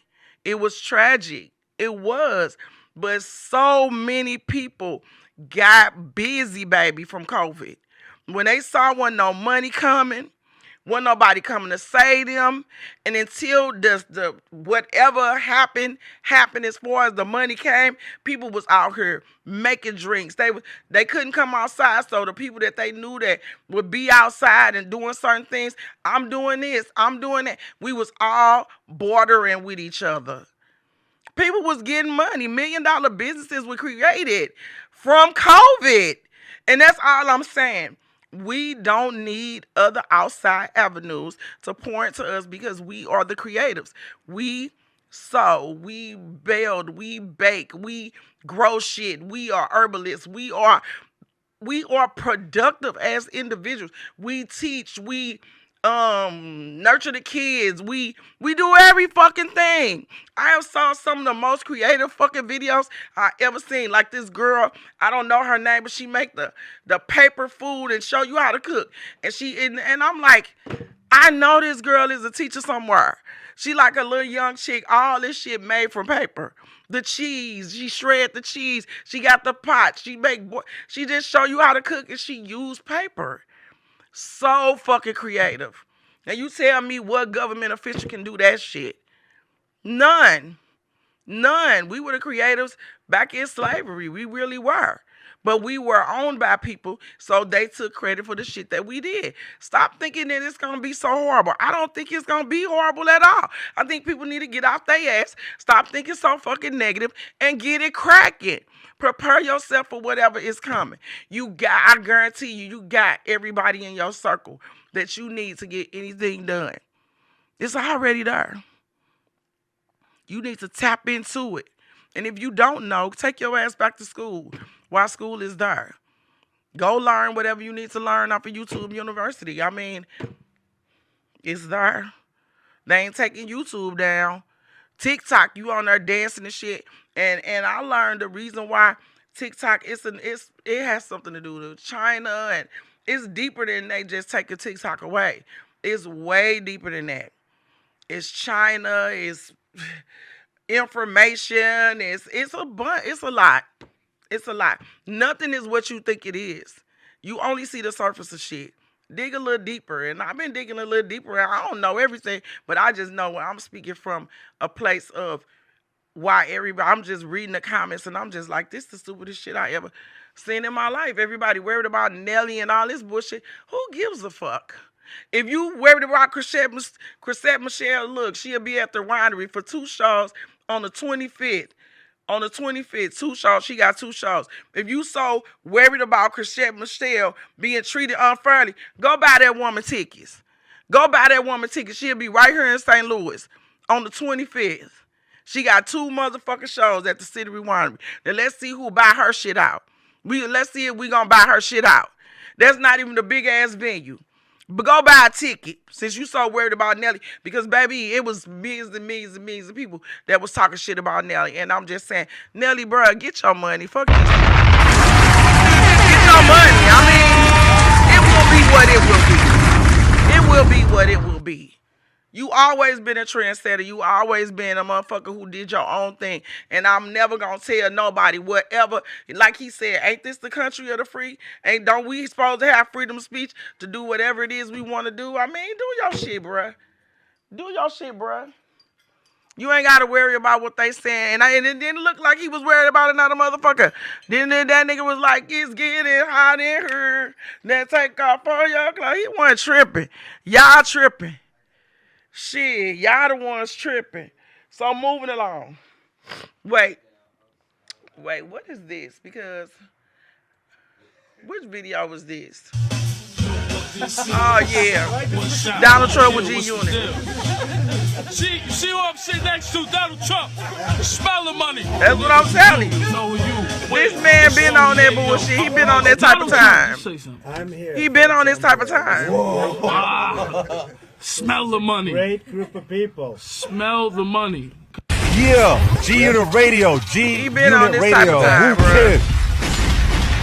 It was tragic. It was. But so many people got busy, baby, from COVID. When they saw wasn't no money coming, wasn't nobody coming to save them, and until the whatever happened as far as the money came, people was out here making drinks. They couldn't come outside, so the people that they knew that would be outside and doing certain things, I'm doing this, I'm doing that. We was all bordering with each other. People was getting money. $1 million businesses were created from COVID, and that's all I'm saying. We don't need other outside avenues to pour into us because we are the creatives. We sew, we build, we bake, we grow shit. We are herbalists. We are productive as individuals. We teach, we nurture the kids. We do every fucking thing. I have saw some of the most creative fucking videos I ever seen. Like this girl, I don't know her name, but she make the paper food and show you how to cook. And I'm like, I know this girl is a teacher somewhere. She like a little young chick. All this shit made from paper. The cheese, she shred the cheese. She got the pot. She just show you how to cook, and she used paper. So fucking creative. Now you tell me what government official can do that shit? None. We were the creatives back in slavery. We really were. But we were owned by people, so they took credit for the shit that we did. Stop thinking that it's going to be so horrible. I don't think it's going to be horrible at all. I think people need to get off their ass, stop thinking so fucking negative, and get it cracking. Prepare yourself for whatever is coming. I guarantee you got everybody in your circle that you need to get anything done. It's already there. You need to tap into it. And if you don't know, take your ass back to school while school is there. Go learn whatever you need to learn off of YouTube University. I mean, it's there. They ain't taking YouTube down. TikTok, you on there dancing and shit. And I learned the reason why TikTok it has something to do with China, and it's deeper than they just taking TikTok away. It's way deeper than that. It's China, it's information, it's a lot. It's a lot. Nothing is what you think it is. You only see the surface of shit. Dig a little deeper. And I've been digging a little deeper. And I don't know everything, but I just know when I'm speaking from a place of why everybody, I'm just reading the comments and I'm just like, this is the stupidest shit I ever seen in my life. Everybody worried about Nelly and all this bullshit. Who gives a fuck? If you worried about Chrisette Michelle, look, she'll be at the winery for 2 shows on the 25th. On the 25th, 2 shows. She got 2 shows. If you so worried about Chrisette Michelle being treated unfairly, go buy that woman tickets. Go buy that woman tickets. She'll be right here in St. Louis on the 25th. She got 2 motherfucking shows at the City Winery. Now let's see who buy her shit out. Let's see if we gonna buy her shit out. That's not even the big ass venue. But go buy a ticket since you so worried about Nelly. Because, baby, it was millions and millions and millions of people that was talking shit about Nelly. And I'm just saying, Nelly, bro, get your money. Fuck this. Get your money. I mean, it will be what it will be. It will be what it will be. You always been a trendsetter. You always been a motherfucker who did your own thing. And I'm never going to tell nobody whatever. Like he said, ain't this the country of the free? Don't we supposed to have freedom of speech to do whatever it is we want to do? I mean, do your shit, bruh. Do your shit, bruh. You ain't got to worry about what they saying. And it didn't look like he was worried about another motherfucker. Then that nigga was like, it's getting hot in here. Then take off all your clothes. He wasn't tripping. Y'all tripping. Shit, y'all the ones tripping. So moving along. Wait, what is this? Because which video was this? Oh yeah, Donald Trump with G-Unit. See who I'm sitting next to? Donald Trump. Smell the money. That's what I'm telling you. This man been on that bullshit. He been on that type of time. I'm here. He been on this type of time. Whoa. Smell the money. Great group of people. Smell the money. Yeah, G-Unit Radio. G-Unit Radio. Time, Who kid?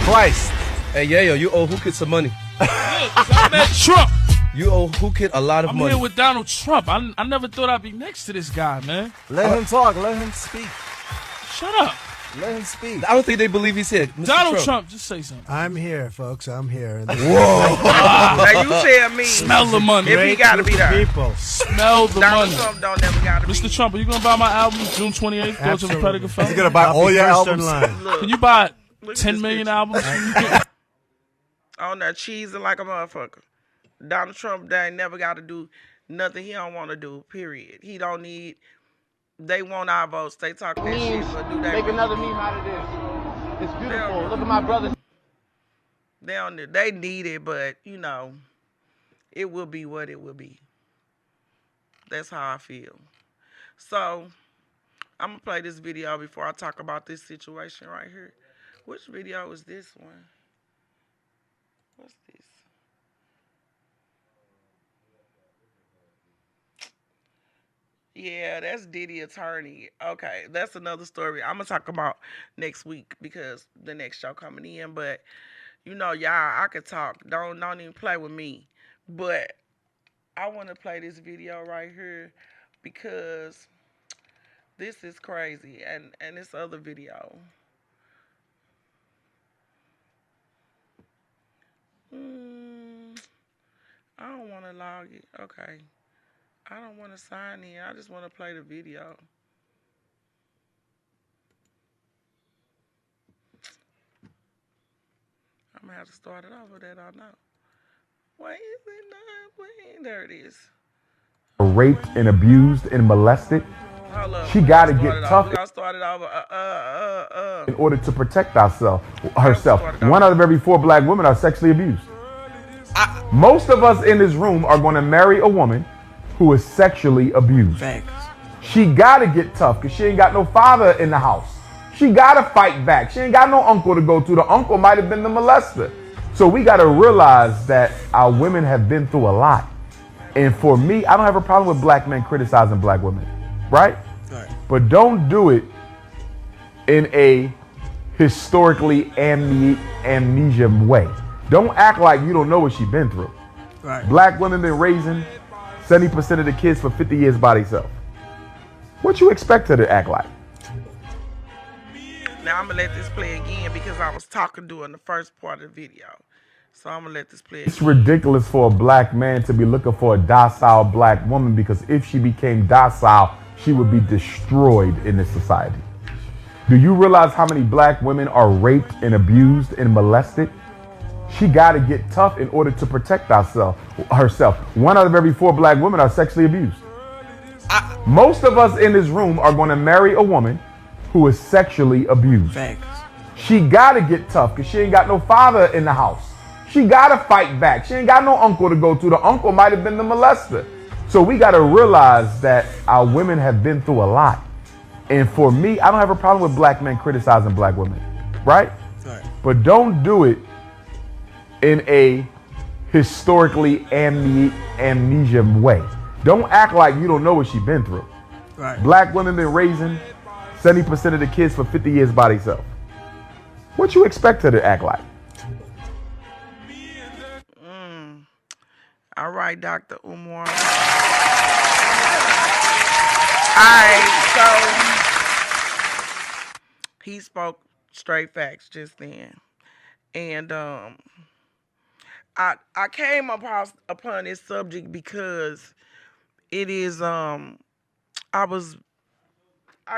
Christ. Hey, yo, you owe Who Kid some money. Yeah, I'm at Trump. You owe Who Kid a lot of money. I'm here with Donald Trump. I never thought I'd be next to this guy, man. Let him talk. Let him speak. Shut up. Let him speak. I don't think they believe he's here. Mr. Donald Trump, just say something. I'm here, folks. I'm here. Whoa. Now you tell me. Smell the money. If he gotta be there. People. Smell the Donald money. Trump don't never gotta be. Mr. Trump, are you gonna buy my album June 28th? Thoughts of a Predicate Film? He's gonna buy all your albums. Can you buy 10 million albums? On that cheesing like a motherfucker. Donald Trump, they ain't never got to do nothing he don't want to do, period. He don't need, they want our votes. They talk that shit, but do they make another meme out of this. It's beautiful. Look at my brother. They need it, but, you know, it will be what it will be. That's how I feel. So, I'm going to play this video before I talk about this situation right here. Which video is this one? What's this? Yeah, that's Diddy attorney. Okay, that's another story I'm going to talk about next week because the next show coming in. But, you know, y'all, I could talk. Don't even play with me. But I want to play this video right here because this is crazy. And this other video. I don't want to log it. Okay. I don't want to sign in. I just want to play the video. I'm going to have to start it over that I know. Why is it not playing? There it is. Raped and abused and molested. She got to get tough in order to protect herself. One out of every 4 black women are sexually abused. Most of us in this room are going to marry a woman who is sexually abused. Facts. She got to get tough because she ain't got no father in the house. She got to fight back. She ain't got no uncle to go to. The uncle might have been the molester. So we got to realize that our women have been through a lot. And for me, I don't have a problem with black men criticizing black women, right? But don't do it in a historically amnesia way. Don't act like you don't know what she's been through. Right. Black women been raising 70% of the kids for 50 years by themselves. What you expect her to act like? Now I'm going to let this play again because I was talking during the first part of the video. So I'm gonna let this play. It's ridiculous for a black man to be looking for a docile black woman, because if she became docile, she would be destroyed in this society. Do you realize how many black women are raped and abused and molested? She got to get tough in order to protect herself. 1 out of every 4 black women are sexually abused. Most of us in this room are going to marry a woman who is sexually abused. Facts. She got to get tough because she ain't got no father in the house. She got to fight back. She ain't got no uncle to go to. The uncle might have been the molester. So we got to realize that our women have been through a lot. And for me, I don't have a problem with black men criticizing black women, right? But don't do it in a historically amnesia way. Don't act like you don't know what she's been through. Right. Black women been raising 70% of the kids for 50 years by themselves. What you expect her to act like? All right, Dr. Umar. Alright, so he spoke straight facts just then. And I came upon this subject because it is I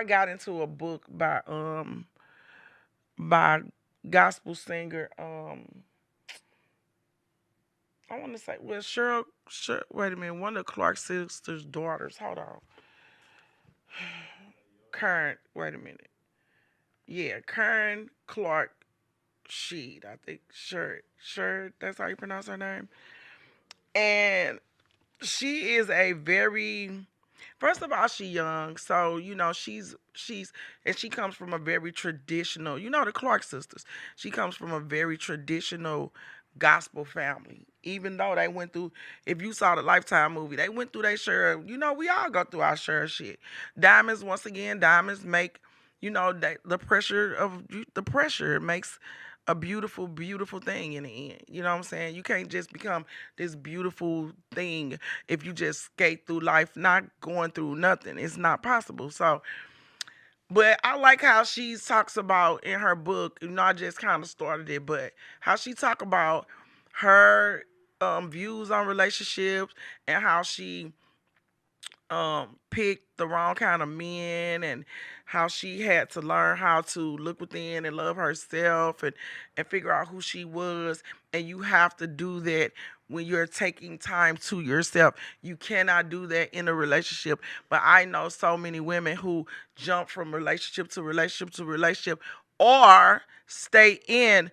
got into a book by gospel singer I want to say, well, Cheryl, wait a minute, one of the Clark sisters' daughters. Hold on. Wait a minute. Yeah, Karen Clark Sheed, I think. Sure, that's how you pronounce her name. And she is a very, first of all, she's young, so, you know, she's, and she comes from a very traditional, you know, the Clark sisters. She comes from a very traditional gospel family. Even though they went through, if you saw the Lifetime movie, they went through their share. You know, we all go through our share of shit. Diamonds make, you know, the pressure makes a beautiful, beautiful thing in the end. You know what I'm saying? You can't just become this beautiful thing if you just skate through life not going through nothing. It's not possible. So, but I like how she talks about in her book, you know, I just kind of started it, but how she talk about her views on relationships and how she picked the wrong kind of men and how she had to learn how to look within and love herself and figure out who she was. And you have to do that when you're taking time to yourself. You cannot do that in a relationship. But I know so many women who jump from relationship to relationship to relationship or stay in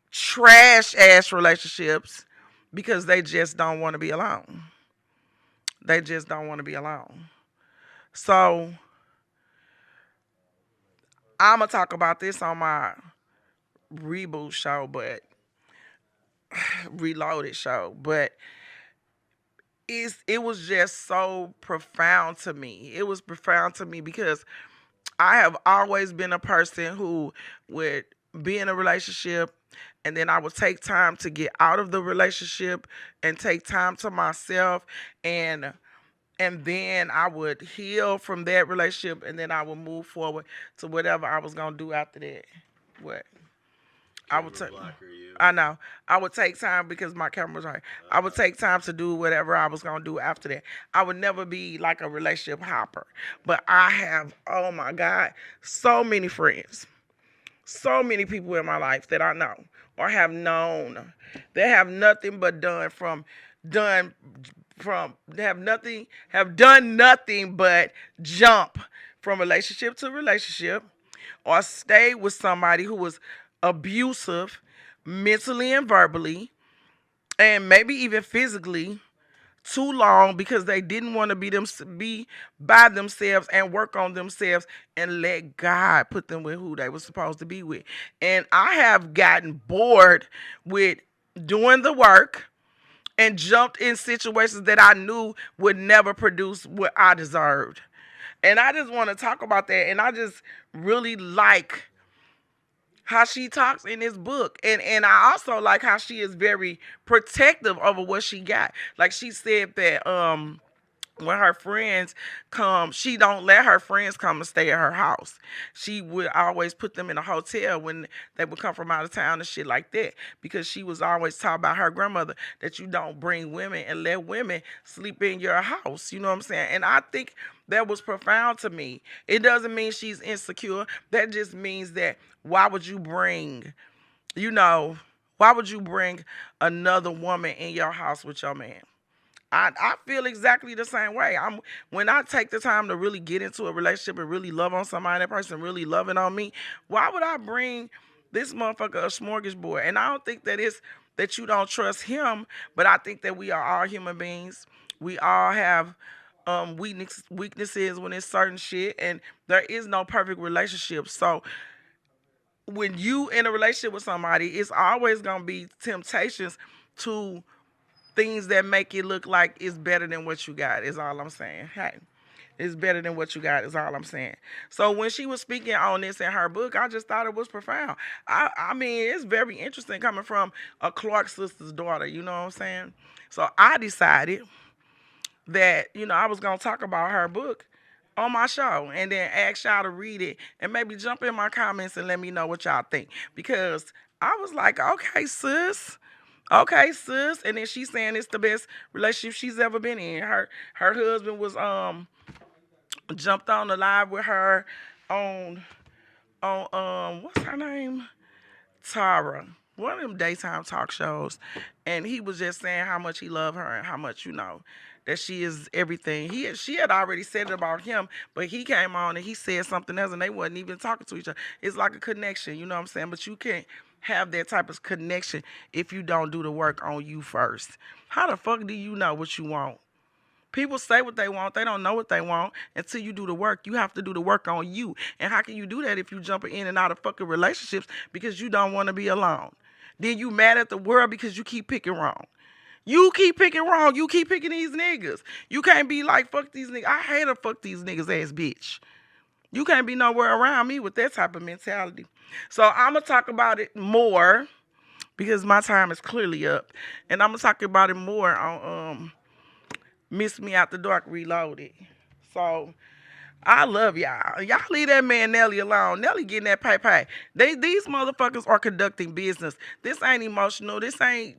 trash ass relationships because they just don't want to be alone. They just don't want to be alone. So I'm going to talk about this on my reboot show, but reloaded show, but it was just so profound to me. It was profound to me because I have always been a person who would be in a relationship and then I would take time to get out of the relationship and take time to myself and then I would heal from that relationship and then I would move forward to whatever I was going to do after that. What? I would take. I know. I would take time because my camera's right. I would take time to do whatever I was gonna do after that. I would never be like a relationship hopper. But I have, oh my God, so many friends, so many people in my life that I know or have known that have nothing but have done nothing but jump from relationship to relationship or stay with somebody who was abusive mentally and verbally and maybe even physically too long because they didn't want to be by themselves and work on themselves and let God put them with who they were supposed to be with. And I have gotten bored with doing the work and jumped in situations that I knew would never produce what I deserved. And I just want to talk about that. And I just really like how she talks in this book. And I also like how she is very protective over what she got. Like she said that when her friends come, she don't let her friends come and stay at her house. She would always put them in a hotel when they would come from out of town and shit like that, because she was always taught by her grandmother that you don't bring women and let women sleep in your house. You know what I'm saying? And I think that was profound to me. It doesn't mean she's insecure. That just means that why would you bring, why would you bring another woman in your house with your man? I feel exactly the same way. When I take the time to really get into a relationship and really love on somebody, that person really loving on me, why would I bring this motherfucker a smorgasbord? And I don't think that it's that you don't trust him, but I think that we are all human beings. We all have weaknesses when it's certain shit, and there is no perfect relationship. So when you in a relationship with somebody, it's always gonna be temptations to things that make it look like it's better than what you got, is all I'm saying. Hey, it's better than what you got, is all I'm saying. So when she was speaking on this in her book, I just thought it was profound. I mean, it's very interesting coming from a Clark sister's daughter, you know what I'm saying? So I decided that, I was going to talk about her book on my show and then ask y'all to read it and maybe jump in my comments and let me know what y'all think. Because I was like, okay, sis. And then she's saying it's the best relationship she's ever been in. Her husband was jumped on the live with her on what's her name? Tara. One of them daytime talk shows. And he was just saying how much he loved her and how much, that she is everything. She had already said it about him, but he came on and he said something else and they wasn't even talking to each other. It's like a connection, you know what I'm saying? But you can't have that type of connection if you don't do the work on you first. How the fuck do you know what you want? People say what they want. They don't know what they want until you do the work. You have to do the work on you. And how can you do that if you jumping in and out of fucking relationships because you don't want to be alone? Then you mad at the world because you keep picking wrong. You keep picking wrong. You keep picking these niggas. You can't be like, fuck these niggas. I hate a fuck these niggas ass bitch. You can't be nowhere around me with that type of mentality. So I'm going to talk about it more because my time is clearly up. And I'm going to talk about it more on Miss Me Out the Dark Reloaded. So I love y'all. Y'all leave that man Nelly alone. Nelly getting that pay. These motherfuckers are conducting business. This ain't emotional. This ain't,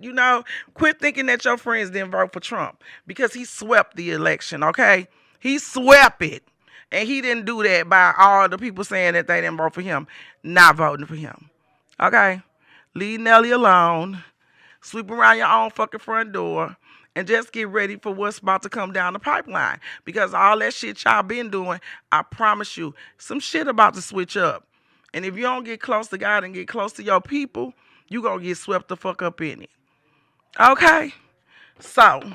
quit thinking that your friends didn't vote for Trump because he swept the election, okay? He swept it. And he didn't do that by all the people saying that they didn't vote for him, not voting for him. Okay? Leave Nelly alone. Sweep around your own fucking front door. And just get ready for what's about to come down the pipeline. Because all that shit y'all been doing, I promise you, some shit about to switch up. And if you don't get close to God and get close to your people, you gonna get swept the fuck up in it. Okay? So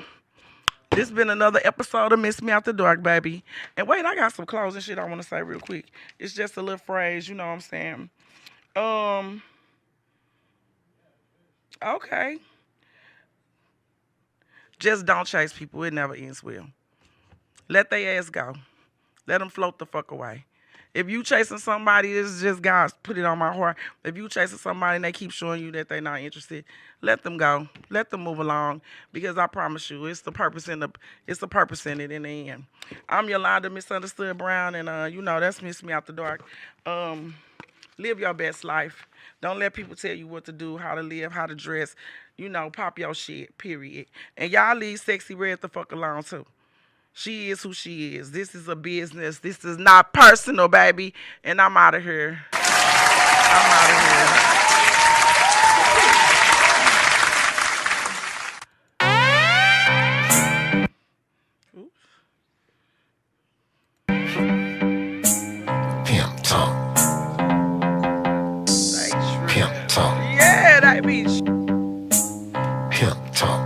this been another episode of Miss Me Out the Dark, baby. And wait, I got some closing shit I want to say real quick. It's just a little phrase, you know what I'm saying? Okay. Just don't chase people. It never ends well. Let their ass go. Let them float the fuck away. If you chasing somebody, this is just God put it on my heart. If you chasing somebody and they keep showing you that they're not interested, let them go. Let them move along. Because I promise you, it's the purpose in it in the end. I'm Yolanda Misunderstood Brown, and that's Miss Me Out the Dark. Live your best life. Don't let people tell you what to do, how to live, how to dress. Pop your shit, period. And y'all leave Sexy Red the fuck alone too. She is who she is. This is a business. This is not personal, baby. And I'm out of here. Pimp talk. Pimp talk. Yeah, that bitch. Pimp talk.